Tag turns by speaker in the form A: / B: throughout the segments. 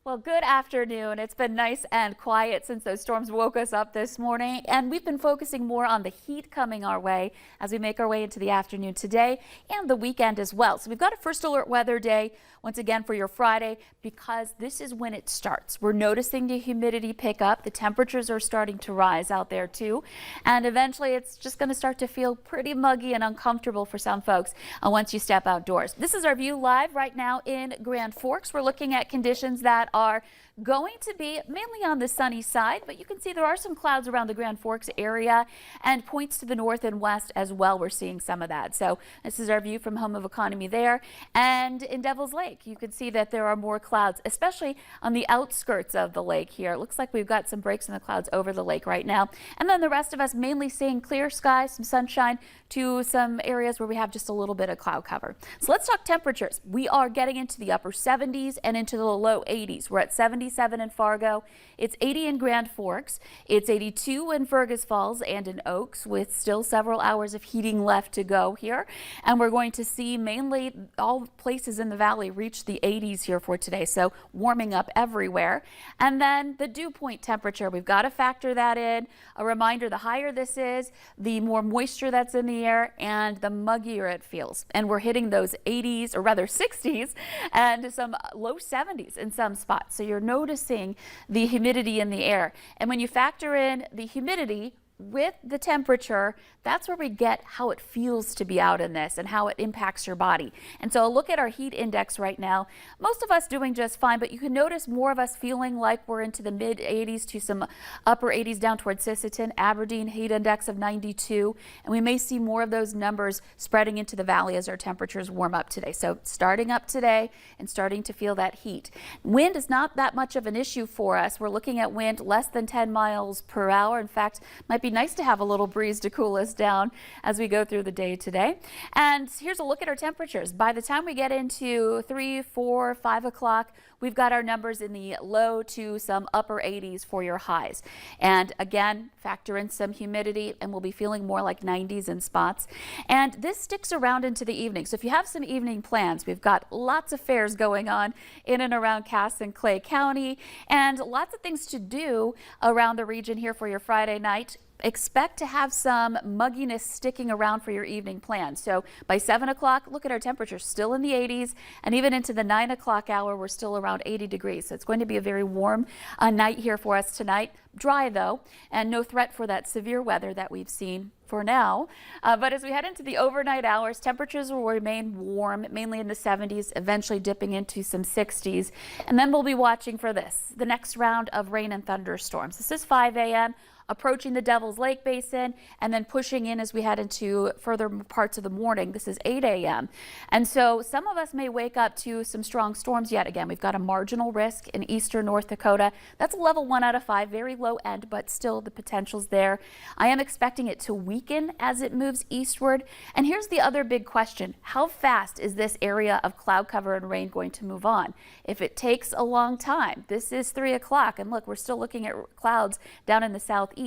A: Well, good afternoon. It's been nice and quiet since those storms woke us up this morning, and we've been focusing more on the heat coming our way as we make our way into the afternoon today and the weekend as well. So we've got a first alert weather day once again for your Friday because this is when it starts. We're noticing the humidity pick up. The temperatures are starting to rise out there too, and eventually it's just going to start to feel pretty muggy and uncomfortable for some folks once you step outdoors. This is our view live right now in Grand Forks. We're looking at conditions that are going to be mainly on the sunny side, but you can see there are some clouds around the Grand Forks area and points to the north and west as well. We're seeing some of that. So this is our view from Home of Economy there. And in Devil's Lake, you can see that there are more clouds, especially on the outskirts of the lake here. It looks like we've got some breaks in the clouds over the lake right now. And then the rest of us mainly seeing clear skies, some sunshine to some areas where we have just a little bit of cloud cover. So let's talk temperatures. We are getting into the upper 70s and into the low 80s. We're at 77 in Fargo. It's 80 in Grand Forks. It's 82 in Fergus Falls and in Oaks, with still several hours of heating left to go here. And we're going to see mainly all places in the valley reach the 80s here for today. So warming up everywhere. And then the dew point temperature, we've got to factor that in. A reminder, the higher this is, the more moisture that's in the air and the muggier it feels. And we're hitting those 80s, or rather 60s, and some low 70s in some spots. So you're noticing the humidity in the air. And when you factor in the humidity with the temperature, that's where we get how it feels to be out in this and how it impacts your body. And so look at our heat index right now. Most of us doing just fine, but you can notice more of us feeling like we're into the mid 80s to some upper 80s down towards Sisseton. Aberdeen heat index of 92. And we may see more of those numbers spreading into the valley as our temperatures warm up today. So starting up today and starting to feel that heat. Wind is not that much of an issue for us. We're looking at wind less than 10 miles per hour. In fact, might be nice to have a little breeze to cool us down as we go through the day today. And here's a look at our temperatures. By the time we get into 3, 4, 5 o'clock, we've got our numbers in the low to some upper 80s for your highs. And again, factor in some humidity and we'll be feeling more like 90s in spots. And this sticks around into the evening. So if you have some evening plans, we've got lots of fairs going on in and around Cass and Clay County and lots of things to do around the region here for your Friday night. Expect to have some mugginess sticking around for your evening plans. So by 7 o'clock, look at our temperatures still in the 80s, and even into the 9 o'clock hour, we're still around 80 degrees. So it's going to be a very warm night here for us tonight. Dry though, and no threat for that severe weather that we've seen for now. But as we head into the overnight hours, temperatures will remain warm, mainly in the 70s, eventually dipping into some 60s. And then we'll be watching for this, the next round of rain and thunderstorms. This is 5 a.m. approaching the Devil's Lake Basin and then pushing in as we head into further parts of the morning. This is 8 a.m. And so some of us may wake up to some strong storms yet again. We've got a marginal risk in eastern North Dakota. That's a level 1 out of 5, very low end, but still the potential's there. I am expecting it to weaken as it moves eastward. And here's the other big question. How fast is this area of cloud cover and rain going to move on? If it takes a long time, this is 3 o'clock, and look, we're still looking at clouds down in the southeast.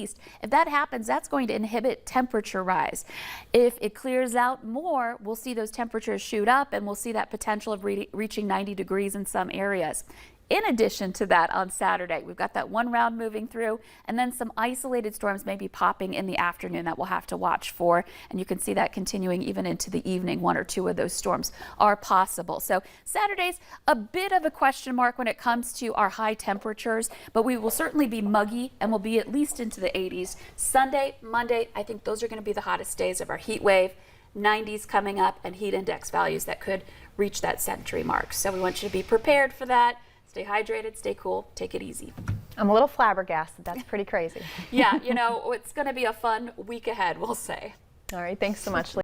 A: If that happens, that's going to inhibit temperature rise. If it clears out more, we'll see those temperatures shoot up and we'll see that potential of reaching 90 degrees in some areas. In addition to that, on Saturday, we've got that one round moving through and then some isolated storms may be popping in the afternoon that we'll have to watch for. And you can see that continuing even into the evening. 1 or 2 of those storms are possible. So Saturday's a bit of a question mark when it comes to our high temperatures, but we will certainly be muggy and we'll be at least into the 80s. Sunday, Monday, I think those are going to be the hottest days of our heat wave. 90s coming up and heat index values that could reach that century mark. So we want you to be prepared for that. Stay hydrated, stay cool, take it easy.
B: I'm a little flabbergasted. That's pretty crazy.
A: Yeah, you know, it's going to be a fun week ahead, we'll say.
B: All right, thanks so much, Lee.